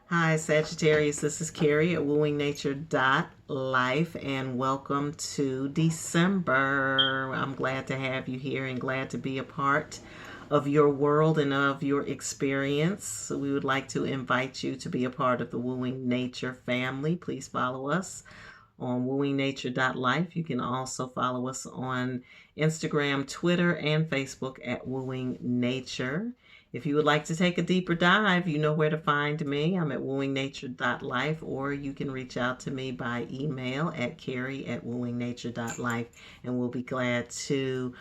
Hi, Sagittarius. This is Carrie at wooingnature.life, and welcome to December. I'm glad to have you here and glad to be a part of your world and of your experience. So we would like to invite you to be a part of the Wooing Nature family. Please follow us on wooingnature.life. You can also follow us on Instagram, Twitter, and Facebook at Wooing Nature. If you would like to take a deeper dive, you know where to find me. I'm at wooingnature.life, or you can reach out to me by email at carrie@wooingnature.life, and we'll be glad to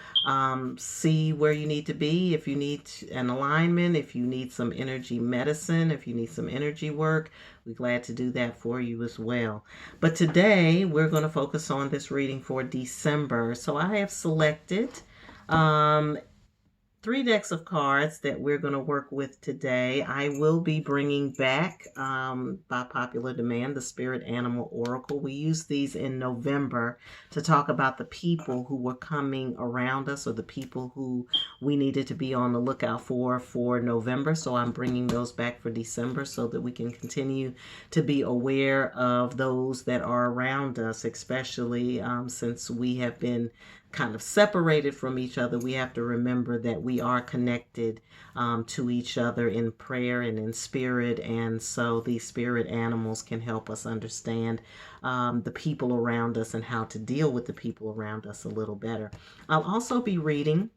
see where you need to be. If you need an alignment, if you need some energy medicine, if you need some energy work, we're glad to do that for you as well. But today, we're going to focus on this reading for December. So I have selected 3 decks of cards that we're going to work with today. I will be bringing back, by popular demand, the Spirit Animal Oracle. We used these in November to talk about the people who were coming around us, or the people who we needed to be on the lookout for November. So I'm bringing those back for December so that we can continue to be aware of those that are around us, especially since we have been kind of separated from each other. We have to remember that we are connected to each other in prayer and in spirit, and so these spirit animals can help us understand the people around us and how to deal with the people around us a little better. I'll also be reading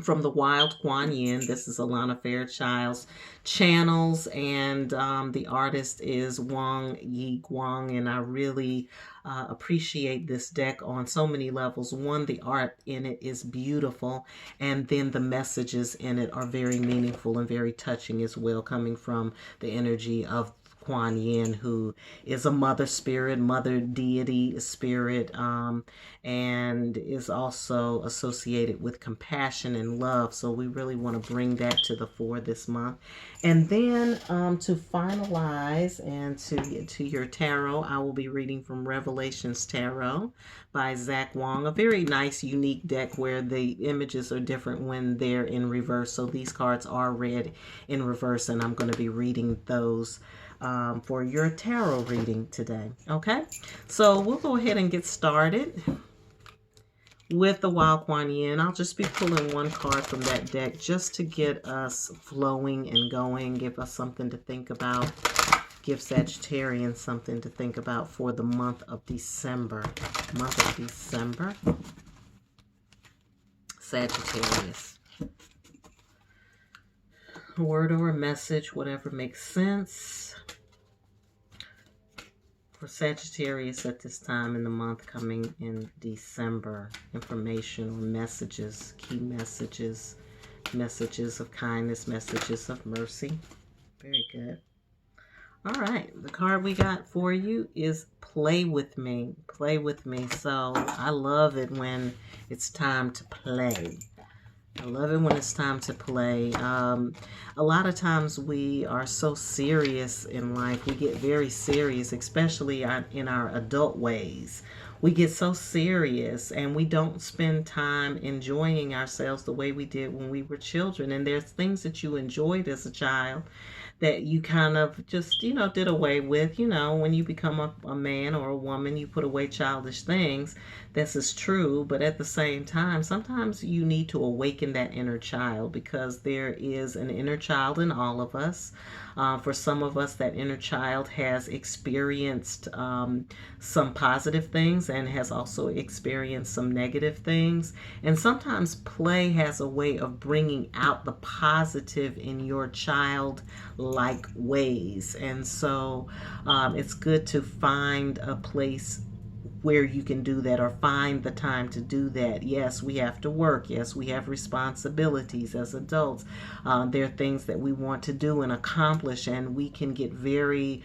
from the Wild Kuan. This is Alana Fairchild's channels, and the artist is Wang Yi Guang, and I really appreciate this deck on so many levels. One, the art in it is beautiful, and then the messages in it are very meaningful and very touching as well, coming from the energy of Kuan Yin, who is a mother spirit, mother deity spirit, and is also associated with compassion and love. So we really want to bring that to the fore this month. And then to finalize and to get to your tarot, I will be reading from Revelations Tarot by Zach Wong. A very nice, unique deck where the images are different when they're in reverse. So these cards are read in reverse, and I'm going to be reading those for your tarot reading today. Okay, so we'll go ahead and get started with the Wild Kuan Yin. I'll just be pulling one card from that deck just to get us flowing and going, give us something to think about, give Sagittarians something to think about for the month of December. Sagittarius. A word or a message, whatever makes sense for Sagittarius at this time in the month coming in December. Information or messages, key messages, messages of kindness, messages of mercy. Very good. All right, the card we got for you is play with me. Play with me. So I love it when it's time to play. I love it when it's time to play. A lot of times we are so serious in life. We get very serious, especially in our adult ways. We get so serious and we don't spend time enjoying ourselves the way we did when we were children. And there's things that you enjoyed as a child that you kind of just, did away with. When you become a man or a woman, you put away childish things. This is true, but at the same time, sometimes you need to awaken that inner child, because there is an inner child in all of us. For some of us, that inner child has experienced some positive things and has also experienced some negative things. And sometimes play has a way of bringing out the positive in your child-like ways. And so it's good to find a place where you can do that, or find the time to do that. Yes, we have to work. Yes, we have responsibilities as adults. There are things that we want to do and accomplish, and we can get very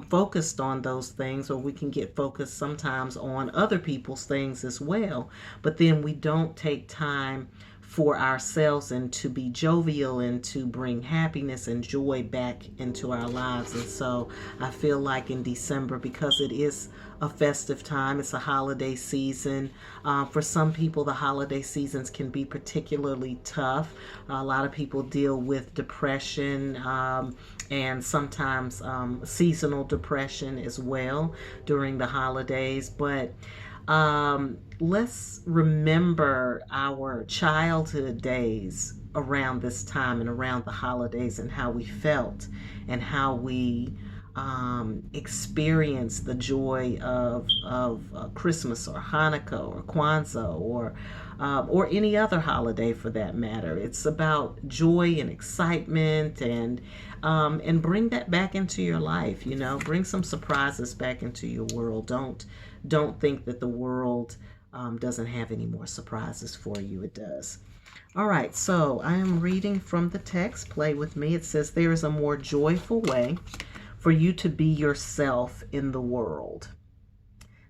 focused on those things, or we can get focused sometimes on other people's things as well. But then we don't take time for ourselves and to be jovial and to bring happiness and joy back into our lives. And so I feel like in December, because it is a festive time, it's a holiday season. For some people, the holiday seasons can be particularly tough. A lot of people deal with depression and sometimes seasonal depression as well during the holidays. But let's remember our childhood days around this time and around the holidays, and how we felt and how we experienced the joy of Christmas or Hanukkah or Kwanzaa or any other holiday for that matter. It's about joy and excitement, and bring that back into your life. You know, bring some surprises back into your world. Don't think that the world doesn't have any more surprises for you. It does. All right, so I am reading from the text. Play with me. It says, there is a more joyful way for you to be yourself in the world.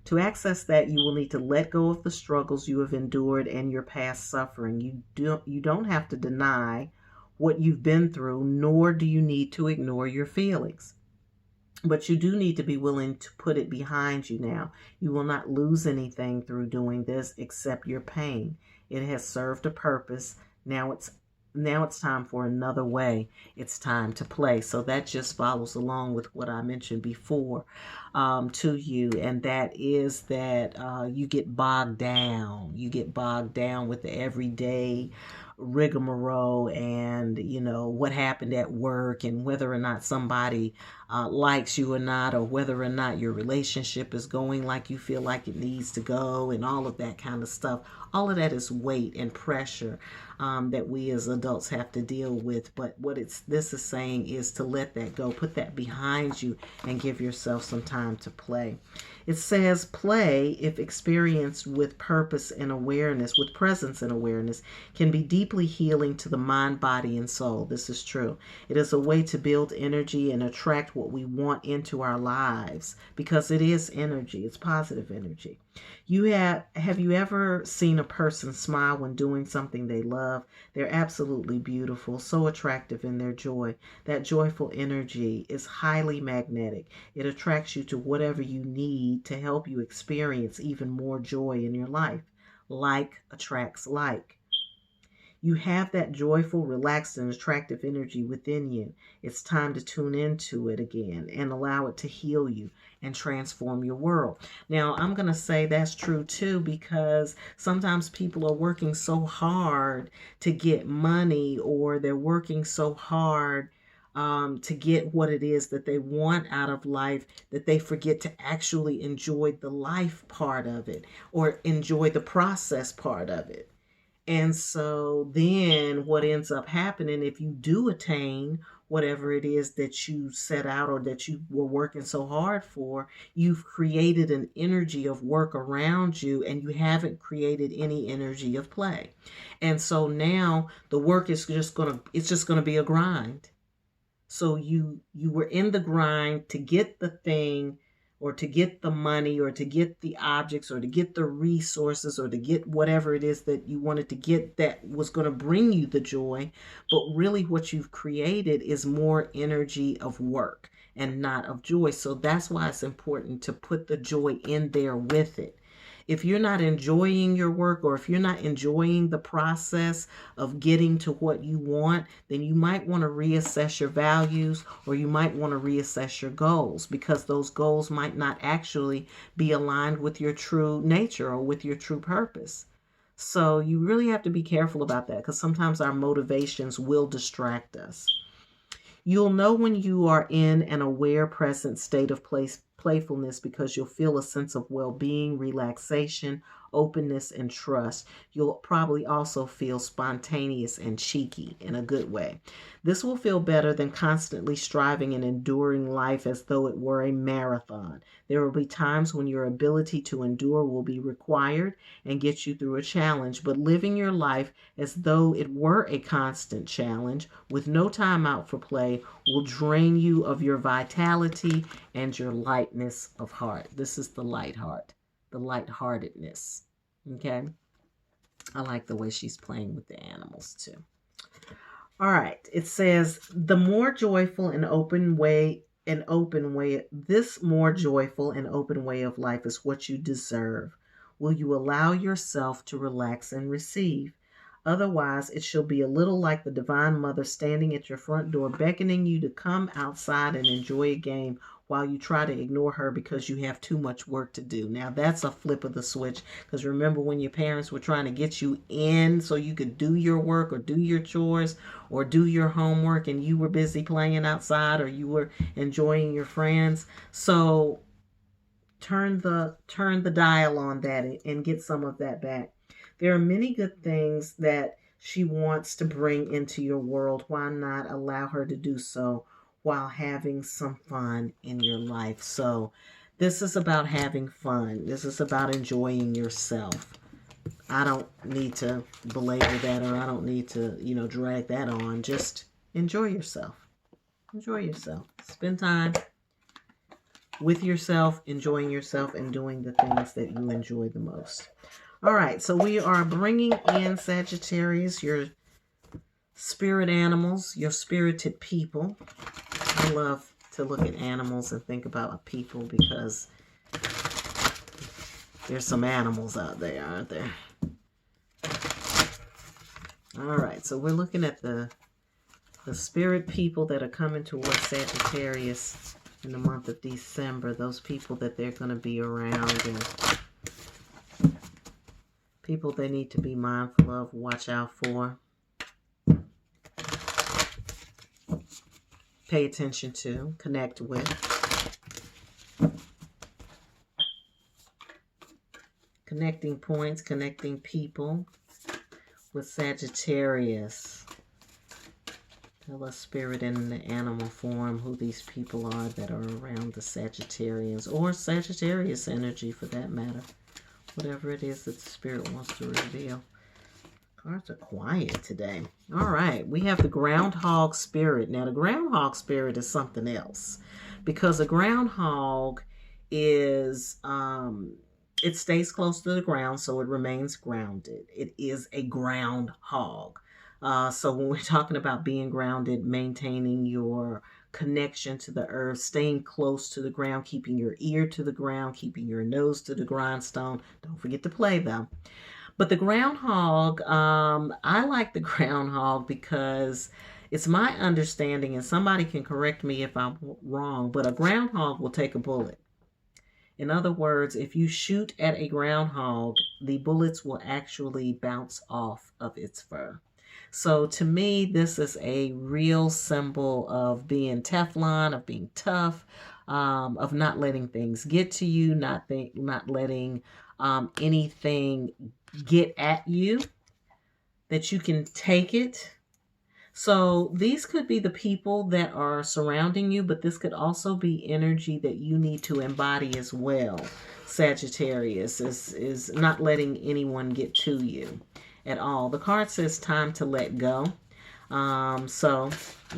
To access that, you will need to let go of the struggles you have endured and your past suffering. You don't have to deny what you've been through, nor do you need to ignore your feelings. But you do need to be willing to put it behind you now. You will not lose anything through doing this except your pain. It has served a purpose. Now it's time for another way. It's time to play. So that just follows along with what I mentioned before to you, and that is that you get bogged down. You get bogged down with the everyday rigmarole and, you know, what happened at work and whether or not somebody likes you or not, or whether or not your relationship is going like you feel like it needs to go, and all of that kind of stuff. All of that is weight and pressure that we as adults have to deal with. But what this is saying is to let that go, put that behind you, and give yourself some time to play. It says, play, if experienced with purpose and awareness, with presence and awareness, can be deeply healing to the mind, body, and soul. This is true. It is a way to build energy and attract what we want into our lives, because it is energy. It's positive energy. Have you ever seen a person smile when doing something they love? They're absolutely beautiful, so attractive in their joy. That joyful energy is highly magnetic. It attracts you to whatever you need to help you experience even more joy in your life. Like attracts like. You have that joyful, relaxed, and attractive energy within you. It's time to tune into it again and allow it to heal you and transform your world. Now, I'm going to say that's true too, because sometimes people are working so hard to get money, or they're working so hard to get what it is that they want out of life, that they forget to actually enjoy the life part of it, or enjoy the process part of it. And so then what ends up happening, if you do attain whatever it is that you set out or that you were working so hard for, you've created an energy of work around you, and you haven't created any energy of play. And so now the work is just going to be a grind. So you were in the grind to get the thing, or to get the money, or to get the objects, or to get the resources, or to get whatever it is that you wanted to get that was going to bring you the joy. But really what you've created is more energy of work and not of joy. So that's why it's important to put the joy in there with it. If you're not enjoying your work, or if you're not enjoying the process of getting to what you want, then you might want to reassess your values, or you might want to reassess your goals, because those goals might not actually be aligned with your true nature or with your true purpose. So you really have to be careful about that, because sometimes our motivations will distract us. You'll know when you are in an aware, present state of playfulness, because you'll feel a sense of well-being, relaxation, openness, and trust. You'll probably also feel spontaneous and cheeky in a good way. This will feel better than constantly striving and enduring life as though it were a marathon. There will be times when your ability to endure will be required and get you through a challenge, but living your life as though it were a constant challenge with no time out for play will drain you of your vitality and your lightness of heart. This is the light heart, the lightheartedness. Okay. I like the way she's playing with the animals too. All right. It says, the more joyful and this more joyful and open way of life is what you deserve. Will you allow yourself to relax and receive? Otherwise, it shall be a little like the Divine Mother standing at your front door, beckoning you to come outside and enjoy a game while you try to ignore her because you have too much work to do. Now, that's a flip of the switch, because remember when your parents were trying to get you in so you could do your work or do your chores or do your homework, and you were busy playing outside or you were enjoying your friends. So turn the dial on that and get some of that back. There are many good things that she wants to bring into your world. Why not allow her to do so while having some fun in your life? So this is about having fun. This is about enjoying yourself. I don't need to belabor that, or I don't need to, drag that on. Just enjoy yourself. Enjoy yourself. Spend time with yourself, enjoying yourself, and doing the things that you enjoy the most. All right, so we are bringing in, Sagittarius, your spirit animals, your spirited people. I love to look at animals and think about people because there's some animals out there, aren't there? All right, so we're looking at the spirit people that are coming towards Sagittarius in the month of December, those people that they're going to be around, and people they need to be mindful of, watch out for, pay attention to, connect with. Connecting points, connecting people with Sagittarius. Tell us, spirit in the animal form, who these people are that are around the Sagittarians, or Sagittarius energy for that matter. Whatever it is that the spirit wants to reveal. Cards are quiet today. All right, we have the Groundhog Spirit. Now, the Groundhog Spirit is something else, because a groundhog is, it stays close to the ground, so it remains grounded. It is a groundhog. So when we're talking about being grounded, maintaining your connection to the earth, staying close to the ground, keeping your ear to the ground, keeping your nose to the grindstone. Don't forget to play them. But the groundhog, I like the groundhog because it's my understanding, and somebody can correct me if I'm wrong, but a groundhog will take a bullet. In other words, if you shoot at a groundhog, the bullets will actually bounce off of its fur. So to me, this is a real symbol of being Teflon, of being tough, of not letting things get to you, not letting anything get at you, that you can take it. So these could be the people that are surrounding you, but this could also be energy that you need to embody as well. Sagittarius is not letting anyone get to you at all. The card says time to let go. So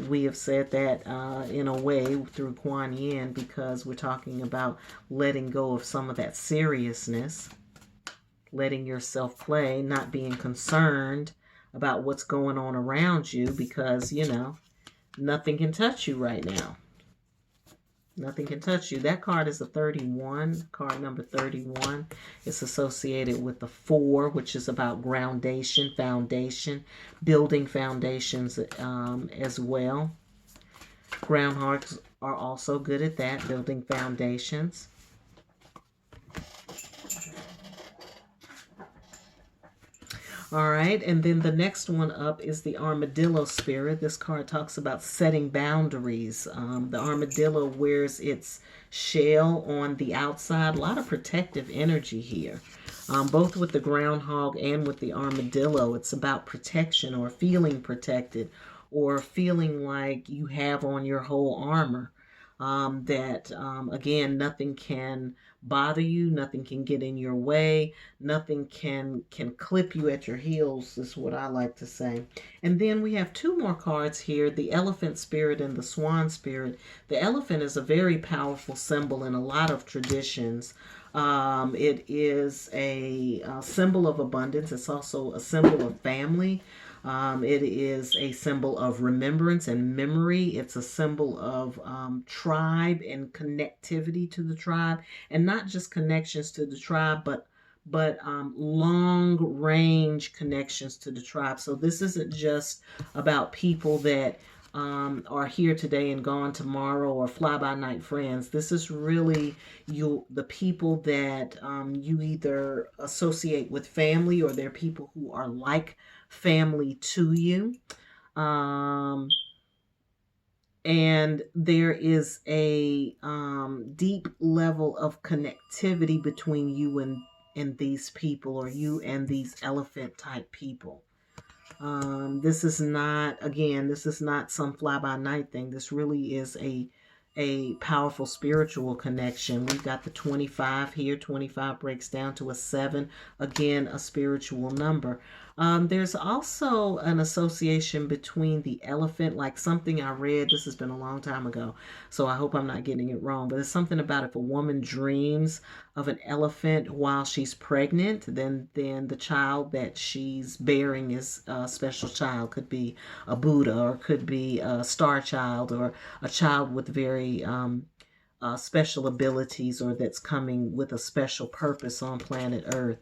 we have said that in a way through Kuan Yin, because we're talking about letting go of some of that seriousness, letting yourself play, not being concerned about what's going on around you, because, nothing can touch you right now. Nothing can touch you. That card is a 31, card number 31. It's associated with the 4, which is about groundation, foundation, building foundations as well. Groundhogs are also good at that, building foundations. All right, and then the next one up is the Armadillo Spirit. This card talks about setting boundaries. The armadillo wears its shell on the outside. A lot of protective energy here. Both with the groundhog and with the armadillo, it's about protection, or feeling protected, or feeling like you have on your whole armor. Again, nothing can bother you, nothing can get in your way, nothing can clip you at your heels, is what I like to say. And then we have two more cards here, the Elephant Spirit and the Swan Spirit. The elephant is a very powerful symbol in a lot of traditions. It is a symbol of abundance. It's also a symbol of family. It is a symbol of remembrance and memory. It's a symbol of tribe and connectivity to the tribe, and not just connections to the tribe, but long range connections to the tribe. So this isn't just about people that are here today and gone tomorrow, or fly by night friends. This is really the people that you either associate with family, or they're people who are like family to you. And there is a deep level of connectivity between you and these people, or you and these elephant type people. This is not some fly-by-night thing. This really is a powerful spiritual connection. We've got the 25 here. 25 breaks down to a 7. Again, a spiritual number. There's also an association between the elephant, like something I read. This has been a long time ago, so I hope I'm not getting it wrong. But it's something about if a woman dreams of an elephant while she's pregnant, then the child that she's bearing is a special child. Could be a Buddha, or could be a star child, or a child with very special abilities, or that's coming with a special purpose on planet Earth.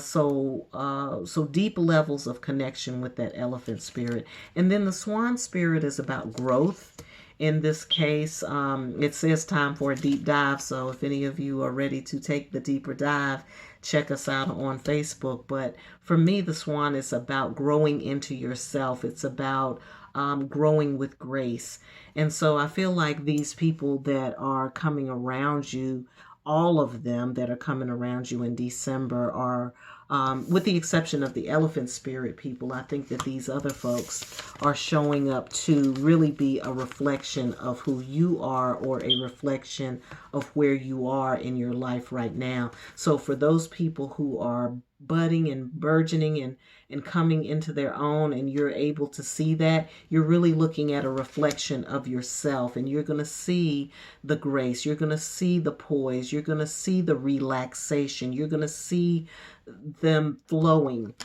So deep levels of connection with that elephant spirit. And then the Swan Spirit is about growth. In this case, it says time for a deep dive. So if any of you are ready to take the deeper dive, check us out on Facebook. But for me, the Swan is about growing into yourself. It's about growing with grace. And so I feel like these people that are coming around you, all of them that are coming around you in December are, with the exception of the elephant spirit people, I think that these other folks are showing up to really be a reflection of who you are, or a reflection of where you are in your life right now. So for those people who are budding and burgeoning and coming into their own, and you're able to see that, you're really looking at a reflection of yourself, and you're going to see the grace, you're going to see the poise, you're going to see the relaxation, you're going to see them flowing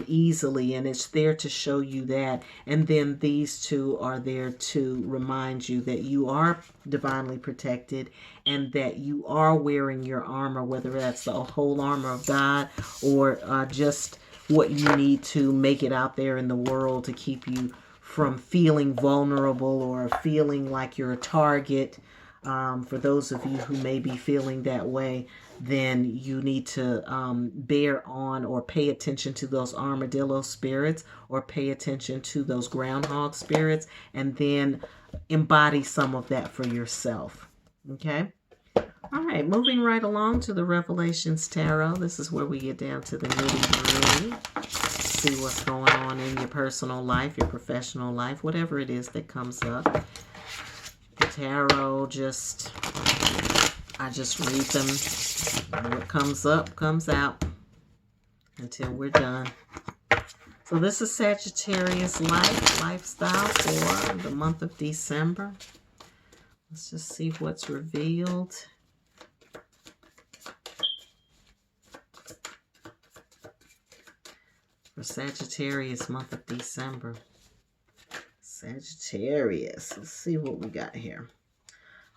easily, and it's there to show you that. And then these two are there to remind you that you are divinely protected, and that you are wearing your armor, whether that's the whole armor of God, or just what you need to make it out there in the world to keep you from feeling vulnerable, or feeling like you're a target. For those of you who may be feeling that way, then you need to bear on, or pay attention to those Armadillo spirits, or pay attention to those Groundhog spirits, and then embody some of that for yourself. Okay? All right, moving right along to the Revelations Tarot. This is where we get down to the nitty-gritty. See what's going on in your personal life, your professional life, whatever it is that comes up. The tarot, I just read them. What comes up, comes out until we're done. So this is Sagittarius lifestyle for the month of December. Let's just see what's revealed. For Sagittarius month of December. Sagittarius. Let's see what we got here.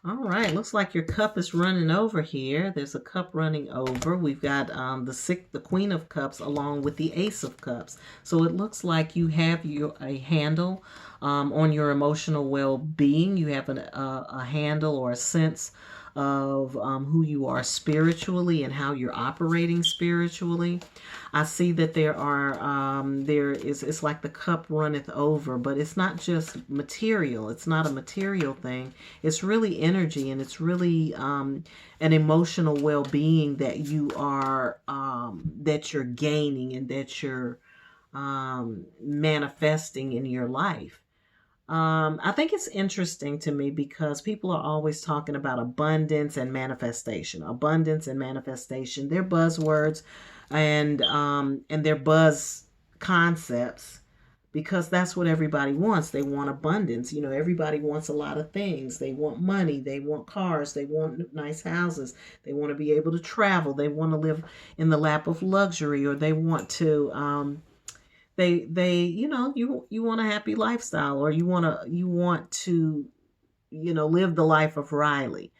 All right, looks like your cup is running over here. There's a cup running over. We've got the Queen of Cups along with the Ace of Cups. So it looks like you have a handle on your emotional well-being. You have a handle or a sense of who you are spiritually and how you're operating spiritually. I see that it's like the cup runneth over, but it's not just material. It's not a material thing. It's really energy, and it's really an emotional well-being that you are, that you're gaining, and that you're manifesting in your life. I think it's interesting to me because people are always talking about abundance and manifestation. Abundance and manifestation. They're buzzwords and they're buzz concepts because that's what everybody wants. They want abundance. You know, everybody wants a lot of things. They want money, they want cars, they want nice houses, they want to be able to travel, they want to live in the lap of luxury, or they want to they you know, you want a happy lifestyle, or you want to live the life of Riley.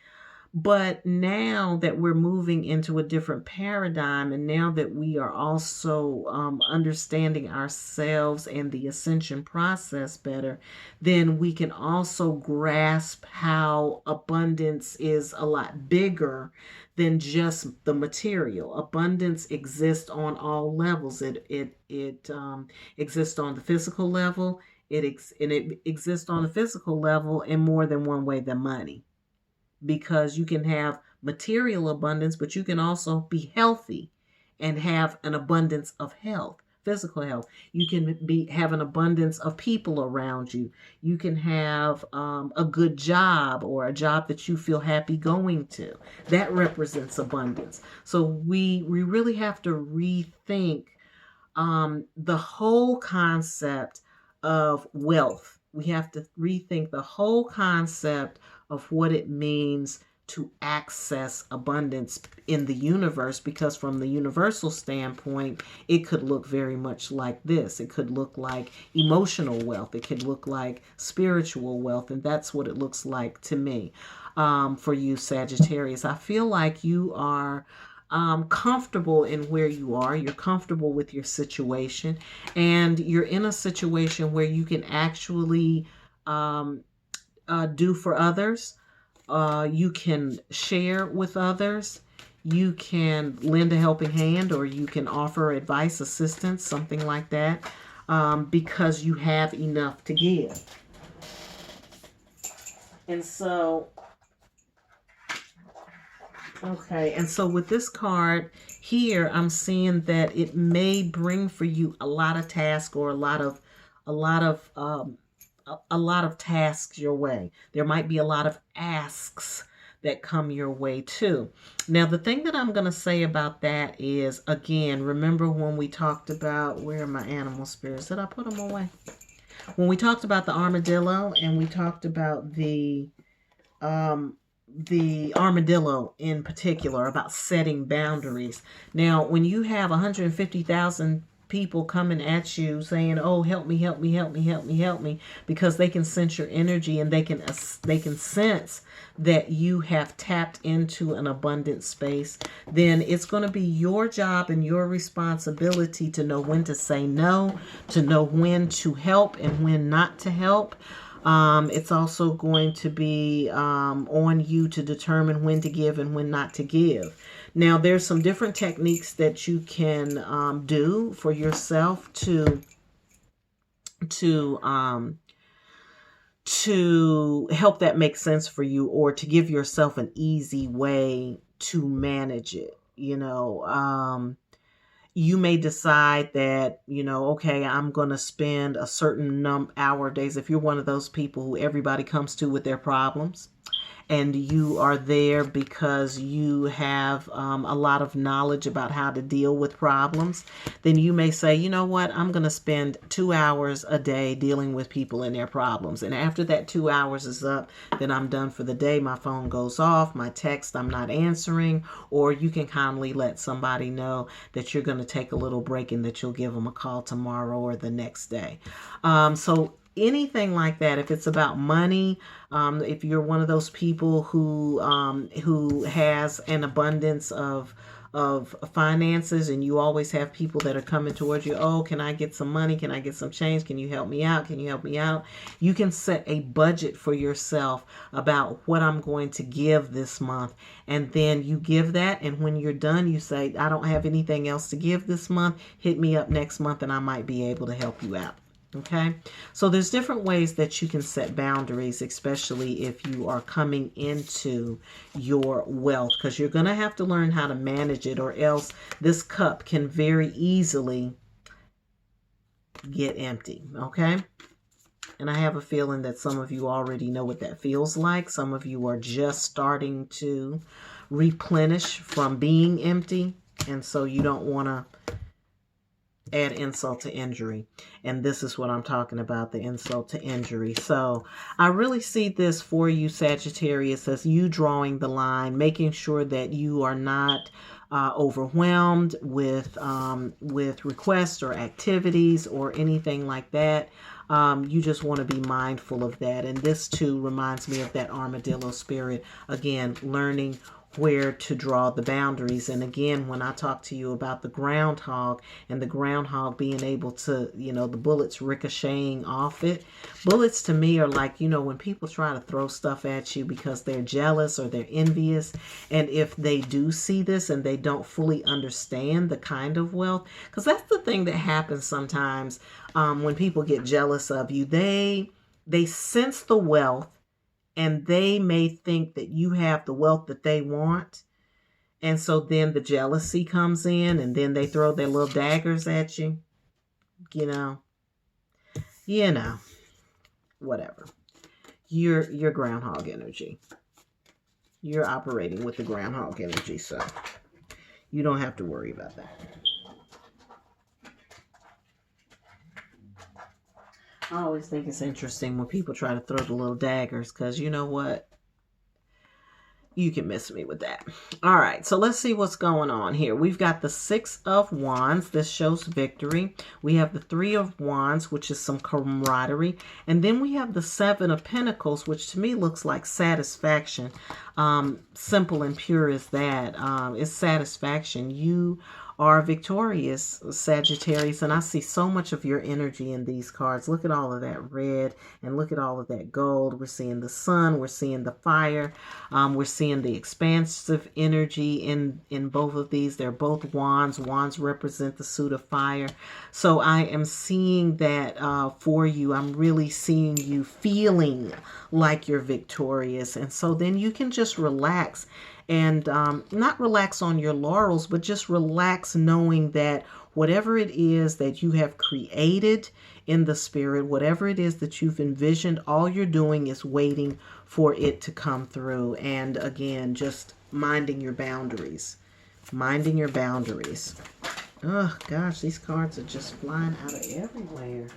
But now that we're moving into a different paradigm, and now that we are also understanding ourselves and the ascension process better, then we can also grasp how abundance is a lot bigger than just the material. Abundance exists on all levels. It exists on the physical level. It exists on the physical level in more than one way than money, because you can have material abundance, but you can also be healthy and have an abundance of health, physical health. You can have an abundance of people around you. You can have a good job, or a job that you feel happy going to. That represents abundance. So we really have to rethink the whole concept of wealth. We have to rethink the whole concept of what it means to access abundance in the universe, because from the universal standpoint, it could look very much like this. It could look like emotional wealth. It could look like spiritual wealth. And that's what it looks like to me. For you, Sagittarius, I feel like you are comfortable in where you are. You're comfortable with your situation, and you're in a situation where you can actually do for others. You can share with others. You can lend a helping hand, or you can offer advice, assistance, something like that, because you have enough to give. And so, okay, and so with this card here, I'm seeing that it may bring for you a lot of tasks, or a lot of tasks your way. There might be a lot of asks that come your way too. Now, the thing that I'm going to say about that is, again, remember when we talked about, where are my animal spirits? Did I put them away? When we talked about the armadillo, and we talked about the armadillo in particular, about setting boundaries. Now, when you have 150,000 people coming at you saying, oh, help me, help me, help me, help me, help me, because they can sense your energy, and they can sense that you have tapped into an abundant space, then it's going to be your job and your responsibility to know when to say no, to know when to help and when not to help. It's also going to be on you to determine when to give and when not to give. Now, there's some different techniques that you can do for yourself to help that make sense for you, or to give yourself an easy way to manage it. You may decide that, okay, I'm going to spend a certain hour days. If you're one of those people who everybody comes to with their problems, and you are there because you have a lot of knowledge about how to deal with problems, then you may say, you know what, I'm going to spend 2 hours a day dealing with people and their problems. And after that 2 hours is up, then I'm done for the day. My phone goes off, my text I'm not answering, or you can kindly let somebody know that you're going to take a little break and that you'll give them a call tomorrow or the next day. So anything like that. If it's about money, if you're one of those people who has an abundance of finances, and you always have people that are coming towards you, oh, can I get some money? Can I get some change? Can you help me out? Can you help me out? You can set a budget for yourself about what I'm going to give this month, and then you give that, and when you're done, you say, I don't have anything else to give this month. Hit me up next month and I might be able to help you out. Okay, so there's different ways that you can set boundaries, especially if you are coming into your wealth, because you're going to have to learn how to manage it, or else this cup can very easily get empty. Okay, And I have a feeling that some of you already know what that feels like. Some of you are just starting to replenish from being empty. And so you don't want to add insult to injury. And this is what I'm talking about, the insult to injury. So I really see this for you, Sagittarius, as you drawing the line, making sure that you are not overwhelmed with requests or activities or anything like that. You just want to be mindful of that. And this too reminds me of that Armadillo Spirit. Again, learning where to draw the boundaries. And again, when I talk to you about the groundhog and the groundhog being able to, you know, the bullets ricocheting off it. Bullets to me are like, you know, when people try to throw stuff at you because they're jealous or they're envious. And if they do see this and they don't fully understand the kind of wealth, because that's the thing that happens sometimes when people get jealous of you, they sense the wealth. And they may think that you have the wealth that they want. And so then the jealousy comes in and then they throw their little daggers at you. You know, whatever. You're groundhog energy. You're operating with the groundhog energy. So you don't have to worry about that. I always think it's interesting when people try to throw the little daggers, because you know what? You can miss me with that. All right, so let's see what's going on here. We've got the 6 of Wands. This shows victory. We have the 3 of Wands, which is some camaraderie. And then we have the 7 of Pentacles, which to me looks like satisfaction. Simple and pure as that. It's satisfaction. You are victorious, Sagittarius, and I see so much of your energy in these cards. Look at all of that red and look at all of that gold. We're seeing the sun, we're seeing the fire, we're seeing the expansive energy in both of these. They're both wands. Wands represent the suit of fire. So I am seeing that for you. I'm really seeing you feeling like you're victorious, and so then you can just relax. And not relax on your laurels, but just relax knowing that whatever it is that you have created in the spirit, whatever it is that you've envisioned, all you're doing is waiting for it to come through. And again, just minding your boundaries. Minding your boundaries. Oh, gosh, these cards are just flying out of everywhere.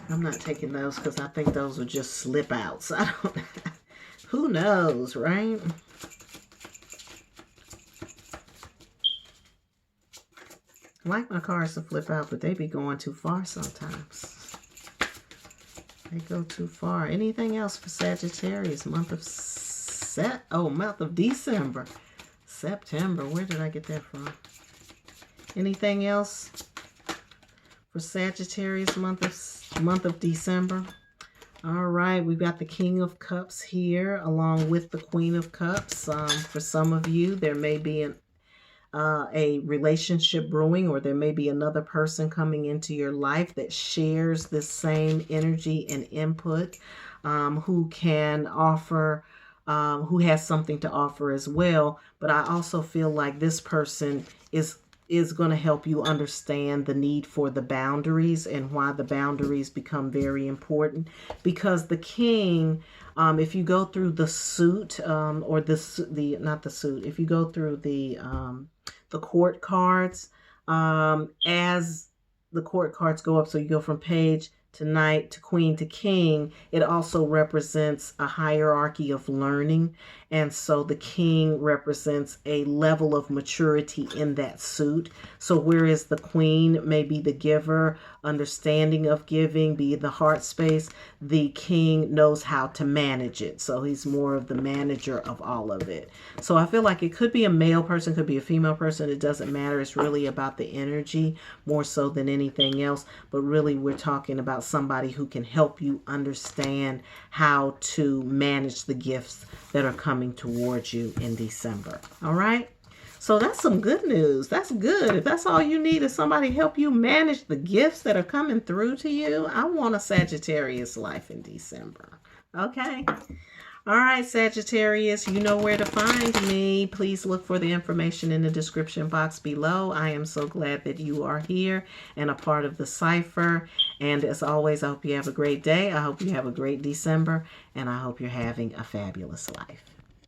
I'm not taking those because I think those would just slip out. So I don't, who knows, right? I like my cards to flip out, but they be going too far sometimes. They go too far. Anything else for Sagittarius? Month of December. September. Where did I get that from? Anything else for Sagittarius month of December? All right, we've got the King of Cups here along with the Queen of Cups. For some of you, there may be a relationship brewing, or there may be another person coming into your life that shares this same energy and input, who can offer, who has something to offer as well. But I also feel like this person is going to help you understand the need for the boundaries and why the boundaries become very important. Because the King, if you go through the suit, or not the suit, if you go through the court cards, as the court cards go up, so you go from page to knight to queen to king, it also represents a hierarchy of learning. And so the king represents a level of maturity in that suit. So whereas the queen may be the giver, understanding of giving, be the heart space, the king knows how to manage it. So he's more of the manager of all of it. So I feel like it could be a male person, could be a female person. It doesn't matter. It's really about the energy more so than anything else. But really we're talking about somebody who can help you understand how to manage the gifts that are coming towards you in December. All right. So that's some good news. That's good. If that's all you need is somebody help you manage the gifts that are coming through to you, I want a Sagittarius life in December. Okay. All right, Sagittarius, you know where to find me. Please look for the information in the description box below. I am so glad that you are here and a part of the cipher. And as always, I hope you have a great day. I hope you have a great December. And I hope you're having a fabulous life.